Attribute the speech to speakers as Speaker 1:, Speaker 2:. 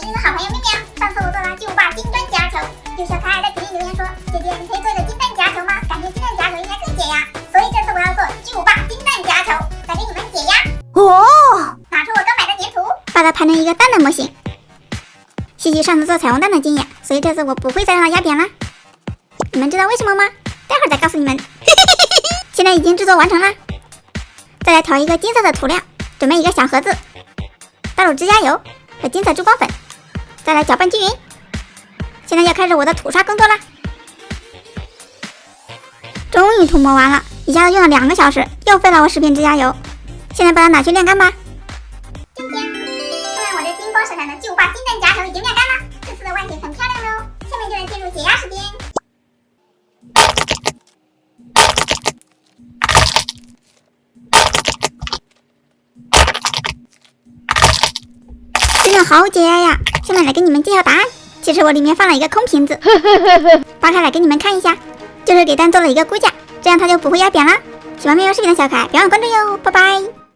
Speaker 1: 是你的好朋友妙妙。上次我做了巨无霸金砖夹球，有小可爱在评论留言说，姐姐你可以做一个金蛋夹球吗？感觉金蛋夹球应该更解压，所以这次我要做巨无霸金蛋夹球，来给你们解压。
Speaker 2: 哦，
Speaker 1: 拿出我刚买的粘土，
Speaker 2: 把它盘成一个蛋的模型。西西上次做彩虹蛋的经验，所以这次我不会再让它压扁了。你们知道为什么吗？待会儿再告诉你们。现在已经制作完成了，再来调一个金色的涂料，准备一个小盒子，倒入指甲油和金色珠光粉，再来搅拌均匀。现在要开始我的涂刷工作啦。终于涂抹完了，一下子用了2个小时，又费了我10瓶指甲油。现在把它拿去晾干吧。
Speaker 1: 今天，看来我这金光闪闪的巨无霸金蛋夹球已经晾干了，这次的外形很漂亮哦。下面就来进入解压时间。
Speaker 2: 真的好解压呀！下面来给你们揭晓答案。其实我里面放了一个空瓶子，扒开来给你们看一下，就是给蛋做了一个骨架，这样它就不会压扁了。喜欢妙妙视频的小可爱，别忘关注哟，拜拜。